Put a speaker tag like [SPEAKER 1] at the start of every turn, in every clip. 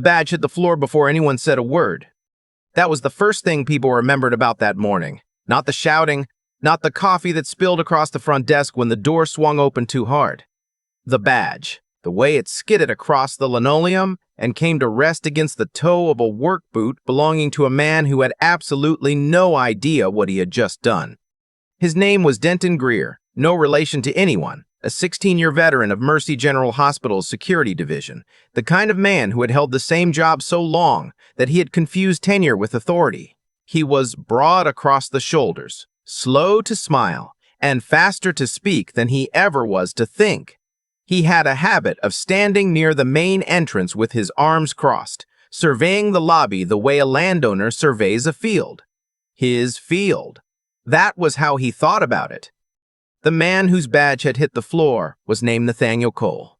[SPEAKER 1] The badge hit the floor before anyone said a word. That was the first thing people remembered about that morning. Not the shouting, not the coffee that spilled across the front desk when the door swung open too hard. The badge, the way it skidded across the linoleum and came to rest against the toe of a work boot belonging to a man who had absolutely no idea what he had just done. His name was Denton Greer, no relation to anyone, a 16-year veteran of Mercy General Hospital's security division, the kind of man who had held the same job so long that he had confused tenure with authority. He was broad across the shoulders, slow to smile, and faster to speak than he ever was to think. He had a habit of standing near the main entrance with his arms crossed, surveying the lobby the way a landowner surveys a field. His field. That was how he thought about it. The man whose badge had hit the floor was named Nathaniel Cole.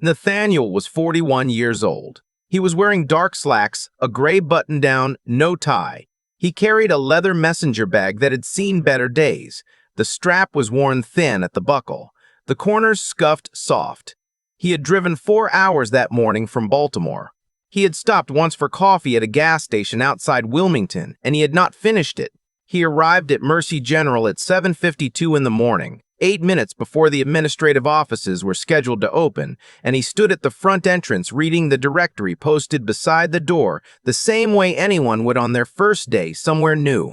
[SPEAKER 1] Nathaniel was 41 years old. He was wearing dark slacks, a gray button-down, no tie. He carried a leather messenger bag that had seen better days. The strap was worn thin at the buckle. The corners scuffed soft. He had driven 4 hours that morning from Baltimore. He had stopped once for coffee at a gas station outside Wilmington, and he had not finished it. He arrived at Mercy General at 7:52 in the morning, 8 minutes before the administrative offices were scheduled to open, and he stood at the front entrance reading the directory posted beside the door the same way anyone would on their first day somewhere new.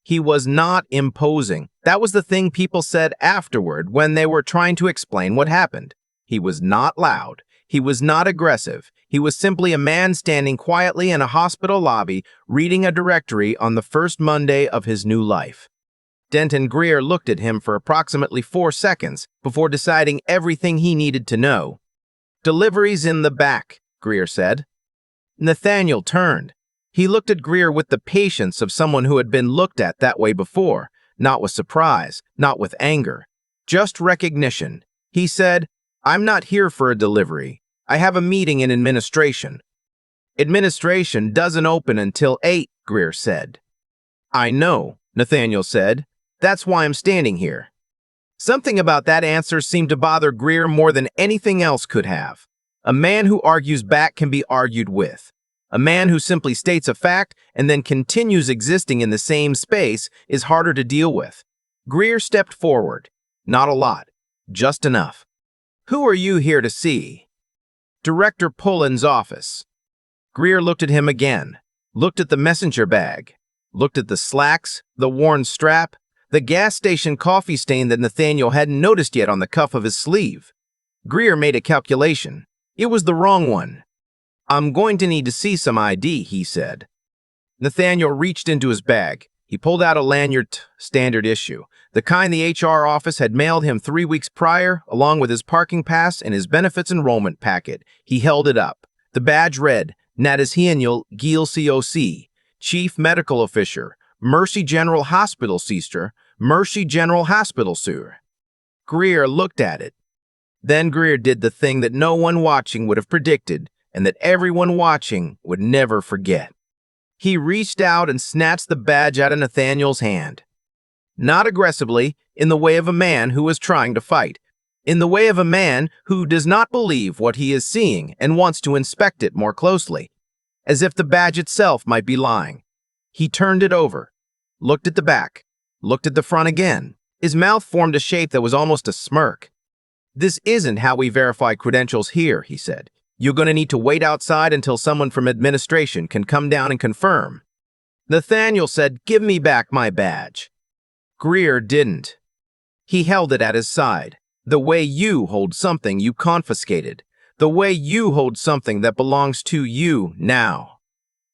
[SPEAKER 1] He was not imposing. That was the thing people said afterward when they were trying to explain what happened. He was not loud. He was not aggressive. He was simply a man standing quietly in a hospital lobby, reading a directory on the first Monday of his new life. Denton Greer looked at him for approximately 4 seconds before deciding everything he needed to know. "Deliveries in the back," Greer said. Nathaniel turned. He looked at Greer with the patience of someone who had been looked at that way before, not with surprise, not with anger, just recognition. He said, "I'm not here for a delivery. I have a meeting in administration." "Administration doesn't open until 8, Greer said. "I know," Nathaniel said. "That's why I'm standing here." Something about that answer seemed to bother Greer more than anything else could have. A man who argues back can be argued with. A man who simply states a fact and then continues existing in the same space is harder to deal with. Greer stepped forward. Not a lot, just enough. "Who are you here to see?" "Director Pullen's office." Greer looked at him again, looked at the messenger bag, looked at the slacks, the worn strap, the gas station coffee stain that Nathaniel hadn't noticed yet on the cuff of his sleeve. Greer made a calculation. It was the wrong one. "I'm going to need to see some ID," he said. Nathaniel reached into his bag. He pulled out a lanyard, standard issue, the kind the HR office had mailed him 3 weeks prior, along with his parking pass and his benefits enrollment packet. He held it up. The badge read, Nathaniel Cole, COC, Chief Medical Officer, Mercy General Hospital, Sister, Mercy General Hospital, Sir. Greer looked at it. Then Greer did the thing that no one watching would have predicted, and that everyone watching would never forget. He reached out and snatched the badge out of Nathaniel's hand. Not aggressively, in the way of a man who is trying to fight, in the way of a man who does not believe what he is seeing and wants to inspect it more closely, as if the badge itself might be lying. He turned it over, looked at the back, looked at the front again. His mouth formed a shape that was almost a smirk. "This isn't how we verify credentials here," he said. "You're going to need to wait outside until someone from administration can come down and confirm." Nathaniel said, "Give me back my badge." Greer didn't. He held it at his side, the way you hold something you confiscated, the way you hold something that belongs to you now.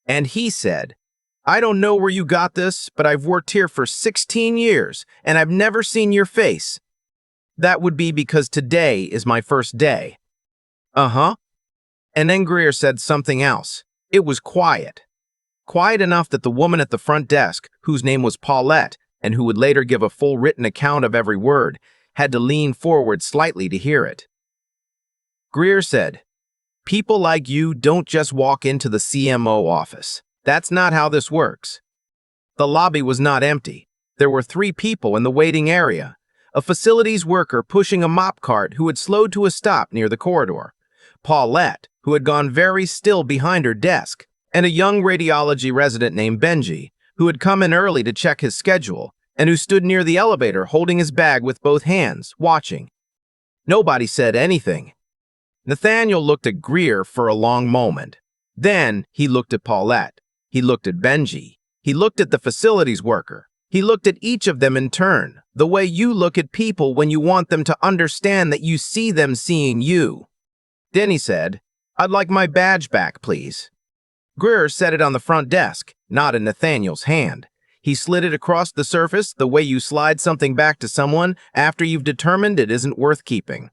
[SPEAKER 1] And he said, "I don't know where you got this, but I've worked here for 16 years, and I've never seen your face. That would be because today is my first day." "Uh-huh." And then Greer said something else. It was quiet. Quiet enough that the woman at the front desk, whose name was Paulette, and who would later give a full written account of every word, had to lean forward slightly to hear it. Greer said, "People like you don't just walk into the CMO office. That's not how this works." The lobby was not empty. There were 3 people in the waiting area. A facilities worker pushing a mop cart who had slowed to a stop near the corridor. Paulette, who had gone very still behind her desk, and a young radiology resident named Benji, who had come in early to check his schedule, and who stood near the elevator holding his bag with both hands, watching. Nobody said anything. Nathaniel looked at Greer for a long moment. Then he looked at Paulette. He looked at Benji. He looked at the facilities worker. He looked at each of them in turn, the way you look at people when you want them to understand that you see them seeing you. Then he said, "I'd like my badge back, please." Greer set it on the front desk, not in Nathaniel's hand. He slid it across the surface the way you slide something back to someone after you've determined it isn't worth keeping.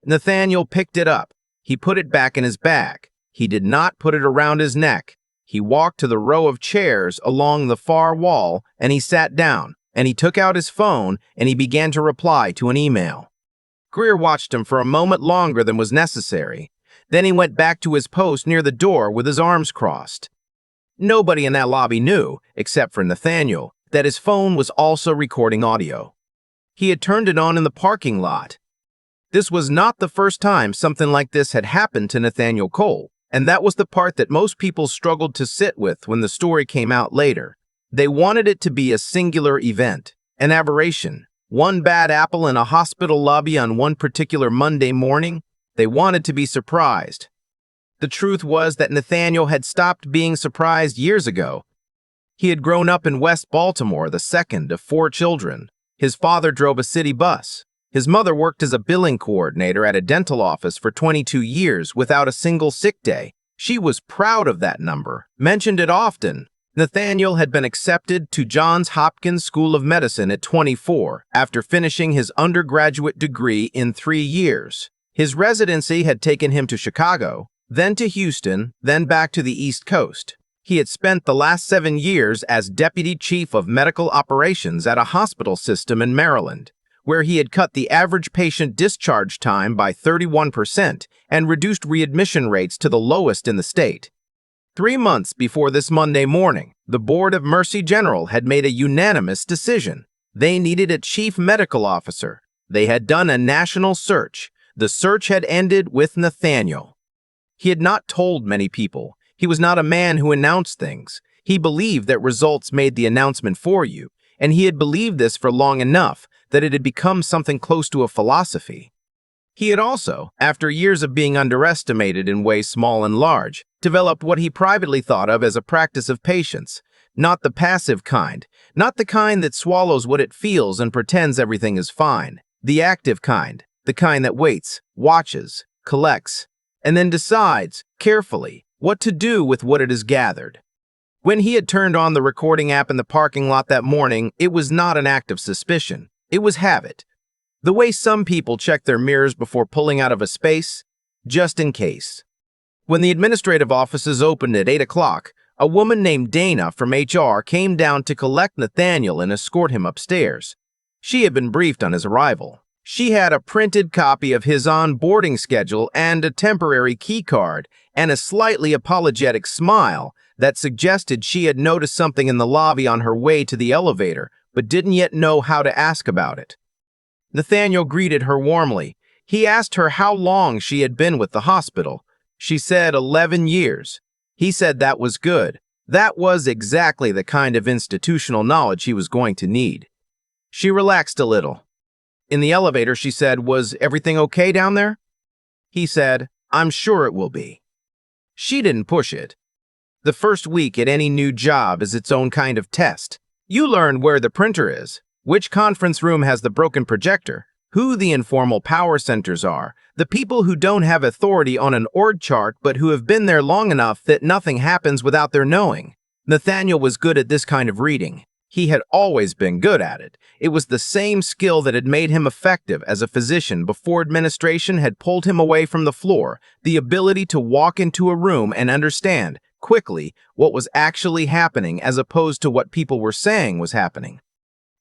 [SPEAKER 1] Nathaniel picked it up. He put it back in his bag. He did not put it around his neck. He walked to the row of chairs along the far wall, and he sat down, and he took out his phone, and he began to reply to an email. Greer watched him for a moment longer than was necessary. Then he went back to his post near the door with his arms crossed. Nobody in that lobby knew, except for Nathaniel, that his phone was also recording audio. He had turned it on in the parking lot. This was not the first time something like this had happened to Nathaniel Cole, and that was the part that most people struggled to sit with when the story came out later. They wanted it to be a singular event, an aberration, one bad apple in a hospital lobby on one particular Monday morning. They wanted to be surprised. The truth was that Nathaniel had stopped being surprised years ago. He had grown up in West Baltimore, the second of 4 children. His father drove a city bus. His mother worked as a billing coordinator at a dental office for 22 years without a single sick day. She was proud of that number, mentioned it often. Nathaniel had been accepted to Johns Hopkins School of Medicine at 24 after finishing his undergraduate degree in 3 years. His residency had taken him to Chicago, then to Houston, then back to the East Coast. He had spent the last 7 years as Deputy Chief of Medical Operations at a hospital system in Maryland, where he had cut the average patient discharge time by 31% and reduced readmission rates to the lowest in the state. 3 months before this Monday morning, the Board of Mercy General had made a unanimous decision. They needed a chief medical officer. They had done a national search. The search had ended with Nathaniel. He had not told many people. He was not a man who announced things. He believed that results made the announcement for you, and he had believed this for long enough that it had become something close to a philosophy. He had also, after years of being underestimated in ways small and large, developed what he privately thought of as a practice of patience, not the passive kind, not the kind that swallows what it feels and pretends everything is fine, the active kind, the kind that waits, watches, collects, and then decides, carefully, what to do with what it has gathered. When he had turned on the recording app in the parking lot that morning, it was not an act of suspicion. It was habit. The way some people check their mirrors before pulling out of a space, just in case. When the administrative offices opened at 8 o'clock, a woman named Dana from HR came down to collect Nathaniel and escort him upstairs. She had been briefed on his arrival. She had a printed copy of his onboarding schedule and a temporary key card and a slightly apologetic smile that suggested she had noticed something in the lobby on her way to the elevator, but didn't yet know how to ask about it. Nathaniel greeted her warmly. He asked her how long she had been with the hospital. She said 11 years. He said that was good. That was exactly the kind of institutional knowledge he was going to need. She relaxed a little. In the elevator, she said, "Was everything okay down there?" He said, "I'm sure it will be." She didn't push it. The first week at any new job is its own kind of test. You learn where the printer is, which conference room has the broken projector, who the informal power centers are, the people who don't have authority on an org chart but who have been there long enough that nothing happens without their knowing. Nathaniel was good at this kind of reading. He had always been good at it. It was the same skill that had made him effective as a physician before administration had pulled him away from the floor, the ability to walk into a room and understand, quickly, what was actually happening as opposed to what people were saying was happening.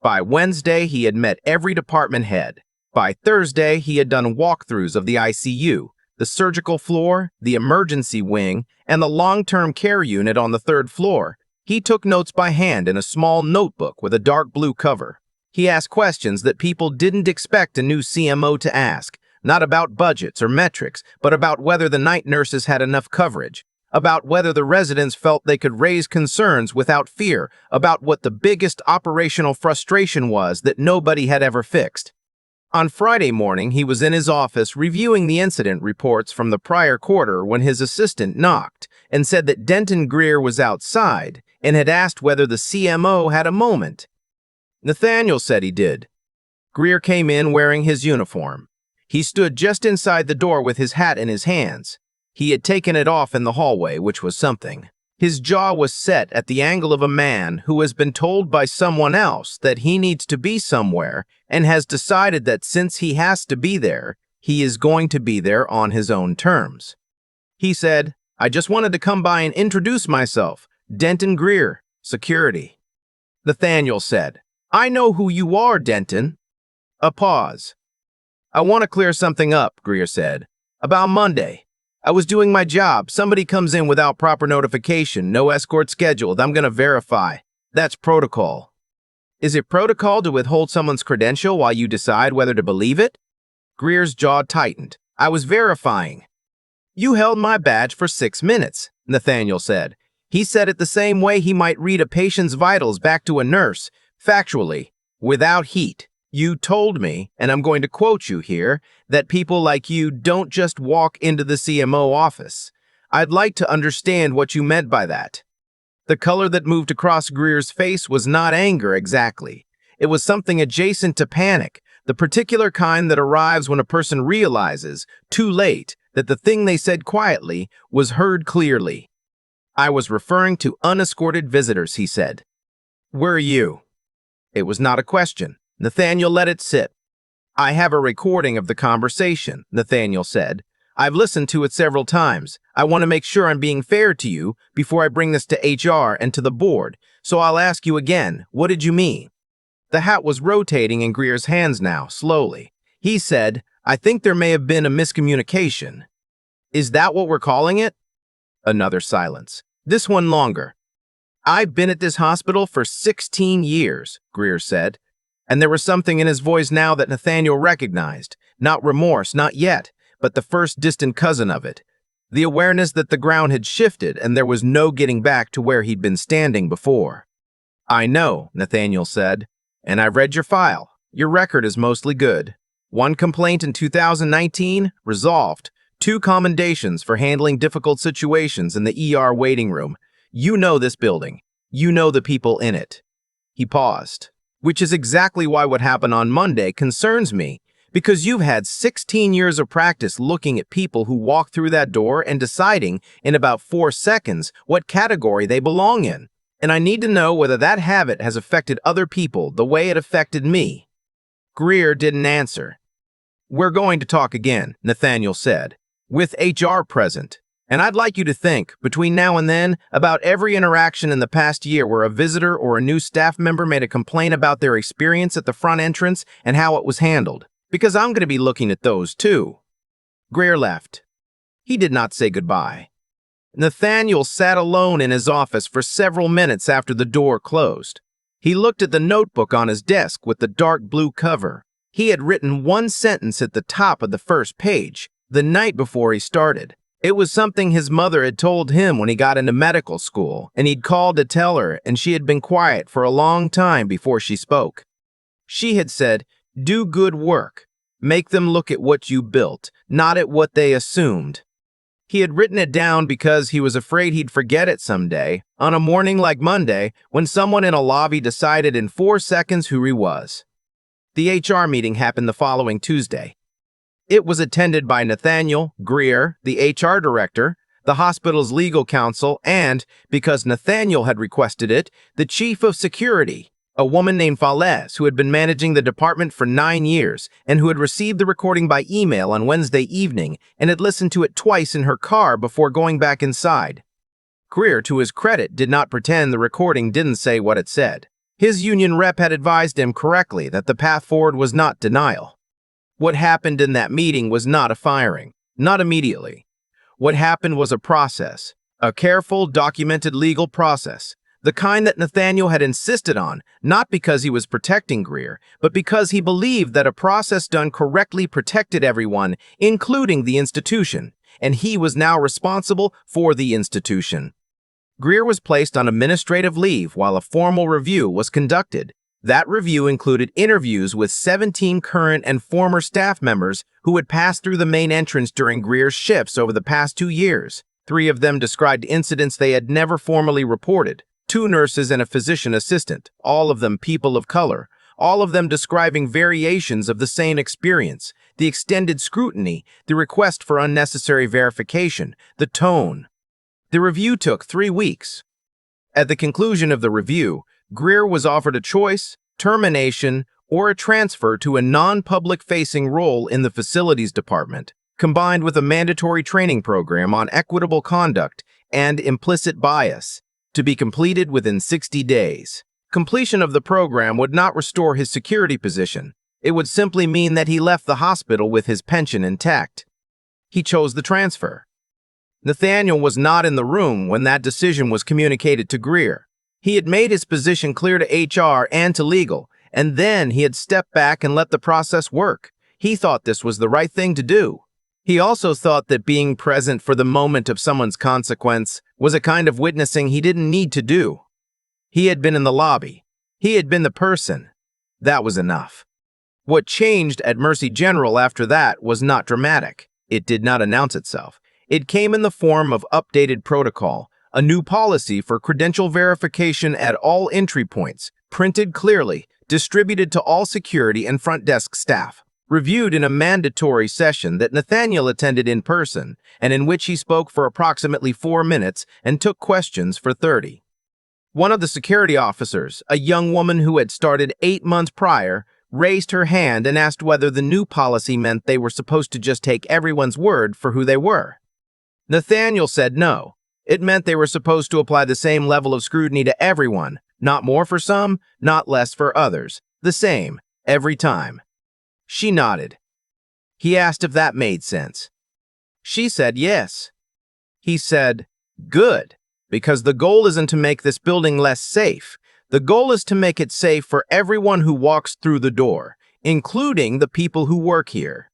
[SPEAKER 1] By Wednesday, he had met every department head. By Thursday, he had done walkthroughs of the ICU, the surgical floor, the emergency wing, and the long-term care unit on the 3rd floor. He took notes by hand in a small notebook with a dark blue cover. He asked questions that people didn't expect a new CMO to ask, Not about budgets or metrics, but about whether the night nurses had enough coverage, about whether the residents felt they could raise concerns without fear, about what the biggest operational frustration was that nobody had ever fixed. On Friday morning, he was in his office reviewing the incident reports from the prior quarter when his assistant knocked and said that Denton Greer was outside and had asked whether the CMO had a moment. Nathaniel said he did. Greer came in wearing his uniform. He stood just inside the door with his hat in his hands. He had taken it off in the hallway, which was something. His jaw was set at the angle of a man who has been told by someone else that he needs to be somewhere and has decided that since he has to be there, he is going to be there on his own terms. He said, "I just wanted to come by and introduce myself. Denton Greer, security." Nathaniel said, "I know who you are, Denton." A pause. "I want to clear something up," Greer said. "About Monday. I was doing my job. Somebody comes in without proper notification, no escort scheduled. I'm going to verify. That's protocol." "Is it protocol to withhold someone's credential while you decide whether to believe it?" Greer's jaw tightened. "I was verifying." "You held my badge for 6 minutes," Nathaniel said. He said it the same way he might read a patient's vitals back to a nurse, factually, without heat. "You told me, and I'm going to quote you here, that people like you don't just walk into the CMO office. I'd like to understand what you meant by that." The color that moved across Greer's face was not anger exactly. It was something adjacent to panic, the particular kind that arrives when a person realizes, too late, that the thing they said quietly was heard clearly. "I was referring to unescorted visitors," he said. "Were you?" It was not a question. Nathaniel let it sit. "I have a recording of the conversation," Nathaniel said. "I've listened to it several times. I want to make sure I'm being fair to you before I bring this to HR and to the board, so I'll ask you again, what did you mean?" The hat was rotating in Greer's hands now, slowly. He said, "I think there may have been a miscommunication." "Is that what we're calling it?" Another silence. This one longer. "I've been at this hospital for 16 years, Greer said. And there was something in his voice now that Nathaniel recognized. Not remorse, not yet, but the first distant cousin of it. The awareness that the ground had shifted and there was no getting back to where he'd been standing before. "I know," Nathaniel said, "and I've read your file. Your record is mostly good. 1 complaint in 2019, resolved. 2 commendations for handling difficult situations in the ER waiting room. You know this building. You know the people in it." He paused. "Which is exactly why what happened on Monday concerns me, because you've had 16 years of practice looking at people who walk through that door and deciding in about 4 seconds what category they belong in. And I need to know whether that habit has affected other people the way it affected me." Greer didn't answer. "We're going to talk again," Nathaniel said, "with HR present. And I'd like you to think, between now and then, about every interaction in the past year where a visitor or a new staff member made a complaint about their experience at the front entrance and how it was handled, because I'm going to be looking at those too." Greer left. He did not say goodbye. Nathaniel sat alone in his office for several minutes after the door closed. He looked at the notebook on his desk with the dark blue cover. He had written 1 sentence at the top of the first page, the night before he started. It was something his mother had told him when he got into medical school, and he'd called to tell her, and she had been quiet for a long time before she spoke. She had said, "Do good work. Make them look at what you built, not at what they assumed." He had written it down because he was afraid he'd forget it someday, on a morning like Monday, when someone in a lobby decided in 4 seconds who he was. The HR meeting happened the following Tuesday. It was attended by Nathaniel, Greer, the HR director, the hospital's legal counsel, and, because Nathaniel had requested it, the chief of security, a woman named Fales, who had been managing the department for 9 years and who had received the recording by email on Wednesday evening and had listened to it twice in her car before going back inside. Greer, to his credit, did not pretend the recording didn't say what it said. His union rep had advised him correctly that the path forward was not denial. What happened in that meeting was not a firing, not immediately. What happened was a process, a careful, documented legal process. The kind that Nathaniel had insisted on, not because he was protecting Greer, but because he believed that a process done correctly protected everyone, including the institution, and he was now responsible for the institution. Greer was placed on administrative leave while a formal review was conducted. That review included interviews with 17 current and former staff members who had passed through the main entrance during Greer's shifts over the past 2 years. 3 of them described incidents they had never formally reported. 2 nurses and a physician assistant, all of them people of color, all of them describing variations of the same experience, the extended scrutiny, the request for unnecessary verification, the tone. The review took 3 weeks. At the conclusion of the review, Greer was offered a choice, termination, or a transfer to a non-public-facing role in the facilities department, combined with a mandatory training program on equitable conduct and implicit bias, to be completed within 60 days. Completion of the program would not restore his security position. It would simply mean that he left the hospital with his pension intact. He chose the transfer. Nathaniel was not in the room when that decision was communicated to Greer. He had made his position clear to HR and to legal, and then he had stepped back and let the process work. He thought this was the right thing to do. He also thought that being present for the moment of someone's consequence was a kind of witnessing he didn't need to do. He had been in the lobby. He had been the person. That was enough. What changed at Mercy General after that was not dramatic. It did not announce itself. It came in the form of updated protocol, a new policy for credential verification at all entry points, printed clearly, distributed to all security and front desk staff, reviewed in a mandatory session that Nathaniel attended in person, and in which he spoke for approximately 4 minutes and took questions for 30. One of the security officers, a young woman who had started 8 months prior, raised her hand and asked whether the new policy meant they were supposed to just take everyone's word for who they were. Nathaniel said no. It meant they were supposed to apply the same level of scrutiny to everyone, not more for some, not less for others, the same, every time. She nodded. He asked if that made sense. She said yes. He said, "Good, because the goal isn't to make this building less safe. The goal is to make it safe for everyone who walks through the door, including the people who work here."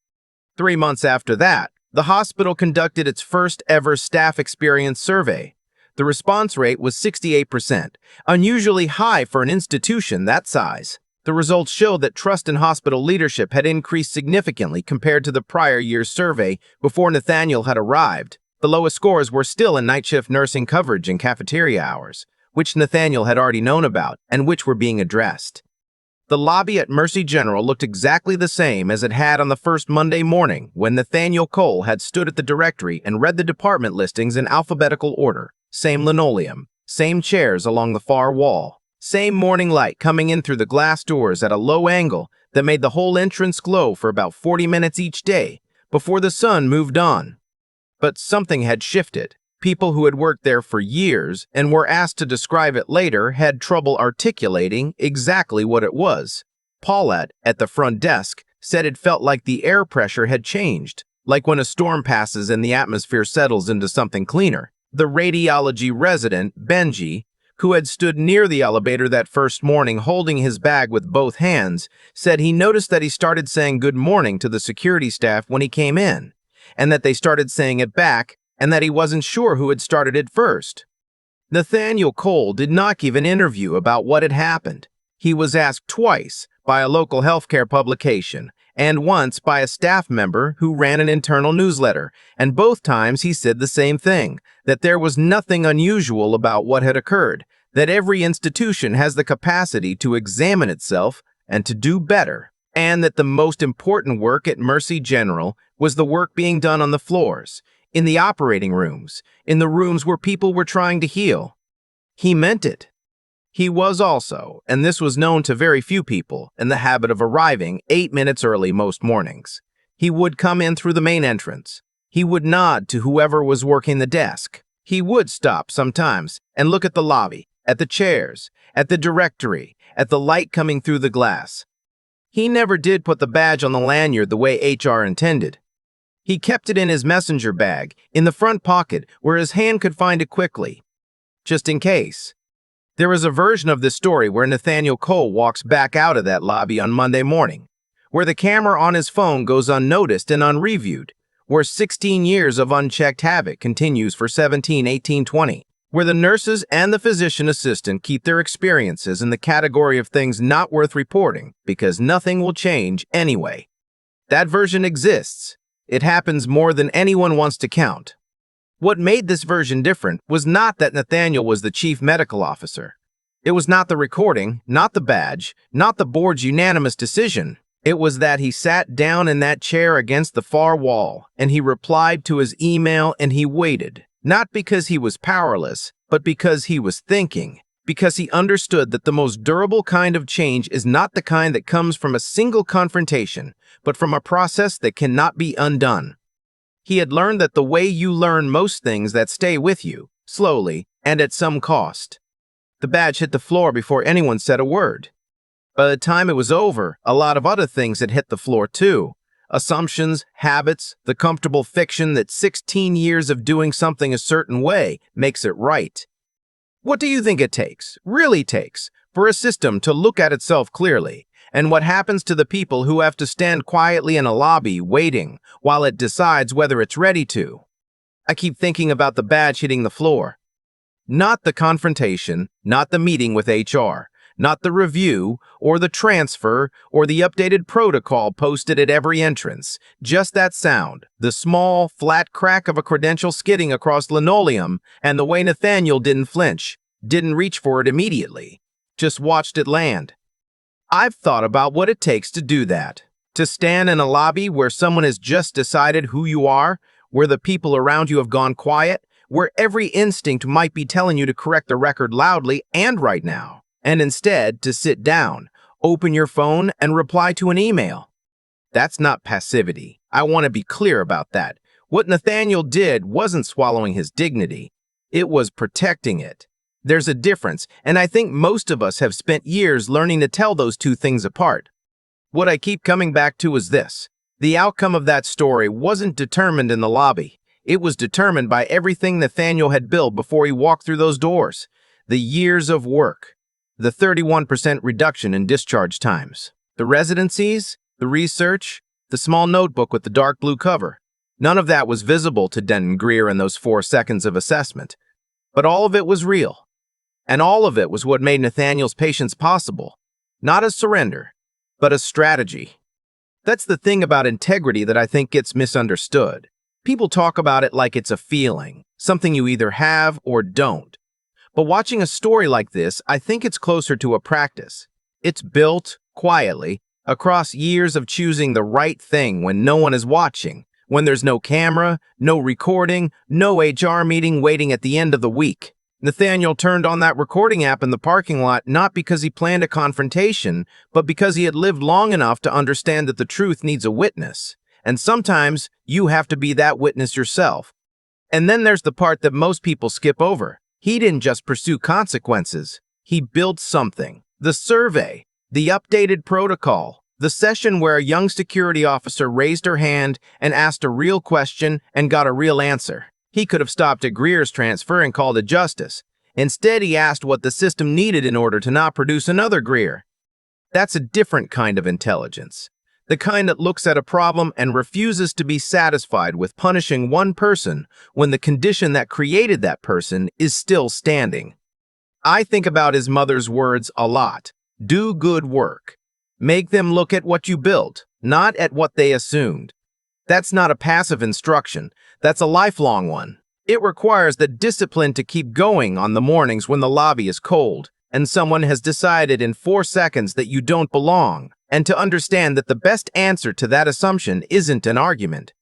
[SPEAKER 1] 3 months after that, the hospital conducted its first ever staff experience survey. The response rate was 68%, unusually high for an institution that size. The results showed that trust in hospital leadership had increased significantly compared to the prior year's survey before Nathaniel had arrived. The lowest scores were still in night shift nursing coverage and cafeteria hours, which Nathaniel had already known about and which were being addressed. The lobby at Mercy General looked exactly the same as it had on the first Monday morning when Nathaniel Cole had stood at the directory and read the department listings in alphabetical order. Same linoleum, same chairs along the far wall, same morning light coming in through the glass doors at a low angle that made the whole entrance glow for about 40 minutes each day before the sun moved on. But something had shifted. People who had worked there for years and were asked to describe it later had trouble articulating exactly what it was. Paulette, at the front desk, said it felt like the air pressure had changed, like when a storm passes and the atmosphere settles into something cleaner. The radiology resident, Benji, who had stood near the elevator that first morning holding his bag with both hands, said he noticed that he started saying good morning to the security staff when he came in, and that they started saying it back, and that he wasn't sure who had started it first. Nathaniel Cole did not give an interview about what had happened. He was asked twice by a local healthcare publication and once by a staff member who ran an internal newsletter, and both times he said the same thing, that there was nothing unusual about what had occurred, that every institution has the capacity to examine itself and to do better, and that the most important work at Mercy General was the work being done on the floors, in the operating rooms, in the rooms where people were trying to heal. He meant it. He was also, and this was known to very few people, in the habit of arriving 8 minutes early most mornings. He would come in through the main entrance. He would nod to whoever was working the desk. He would stop sometimes and look at the lobby, at the chairs, at the directory, at the light coming through the glass. He never did put the badge on the lanyard the way HR intended. He kept it in his messenger bag, in the front pocket, where his hand could find it quickly, just in case. There is a version of this story where Nathaniel Cole walks back out of that lobby on Monday morning, where the camera on his phone goes unnoticed and unreviewed, where 16 years of unchecked havoc continues for 17, 18, 20, where the nurses and the physician assistant keep their experiences in the category of things not worth reporting because nothing will change anyway. That version exists. It happens more than anyone wants to count. What made this version different was not that Nathaniel was the chief medical officer. It was not the recording, not the badge, not the board's unanimous decision. It was that he sat down in that chair against the far wall, and he replied to his email, and he waited, not because he was powerless, but because he was thinking, because he understood that the most durable kind of change is not the kind that comes from a single confrontation, but from a process that cannot be undone. He had learned that the way you learn most things that stay with you, slowly and at some cost. The badge hit the floor before anyone said a word. By the time it was over, a lot of other things had hit the floor too. Assumptions, habits, the comfortable fiction that 16 years of doing something a certain way makes it right. What do you think it takes, really takes, for a system to look at itself clearly? And what happens to the people who have to stand quietly in a lobby waiting while it decides whether it's ready to? I keep thinking about the badge hitting the floor. Not the confrontation, not the meeting with HR, not the review or the transfer or the updated protocol posted at every entrance. Just that sound, the small, flat crack of a credential skidding across linoleum, and the way Nathaniel didn't flinch, didn't reach for it immediately, just watched it land. I've thought about what it takes to do that. To stand in a lobby where someone has just decided who you are, where the people around you have gone quiet, where every instinct might be telling you to correct the record loudly and right now, and instead to sit down, open your phone, and reply to an email. That's not passivity. I want to be clear about that. What Nathaniel did wasn't swallowing his dignity. It was protecting it. There's a difference, and I think most of us have spent years learning to tell those two things apart. What I keep coming back to is this. The outcome of that story wasn't determined in the lobby. It was determined by everything Nathaniel had built before he walked through those doors. The years of work, the 31% reduction in discharge times, the residencies, the research, the small notebook with the dark blue cover. None of that was visible to Denton Greer in those 4 seconds of assessment. But all of it was real. And all of it was what made Nathaniel's patience possible. Not a surrender, but a strategy. That's the thing about integrity that I think gets misunderstood. People talk about it like it's a feeling, something you either have or don't. But watching a story like this, I think it's closer to a practice. It's built, quietly, across years of choosing the right thing when no one is watching, when there's no camera, no recording, no HR meeting waiting at the end of the week. Nathaniel turned on that recording app in the parking lot not because he planned a confrontation, but because he had lived long enough to understand that the truth needs a witness. And sometimes you have to be that witness yourself. And then there's the part that most people skip over. He didn't just pursue consequences. He built something. The survey, the updated protocol, the session where a young security officer raised her hand and asked a real question and got a real answer. He could have stopped at Greer's transfer and called it justice. Instead, he asked what the system needed in order to not produce another Greer. That's a different kind of intelligence. The kind that looks at a problem and refuses to be satisfied with punishing one person when the condition that created that person is still standing. I think about his mother's words a lot. Do good work. Make them look at what you built, not at what they assumed. That's not a passive instruction. That's a lifelong one. It requires the discipline to keep going on the mornings when the lobby is cold and someone has decided in 4 seconds that you don't belong, and to understand that the best answer to that assumption isn't an argument.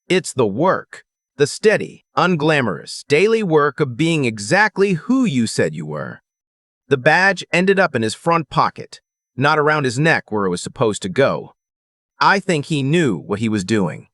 [SPEAKER 1] It's the work, the steady, unglamorous, daily work of being exactly who you said you were. The badge ended up in his front pocket, not around his neck where it was supposed to go. I think he knew what he was doing.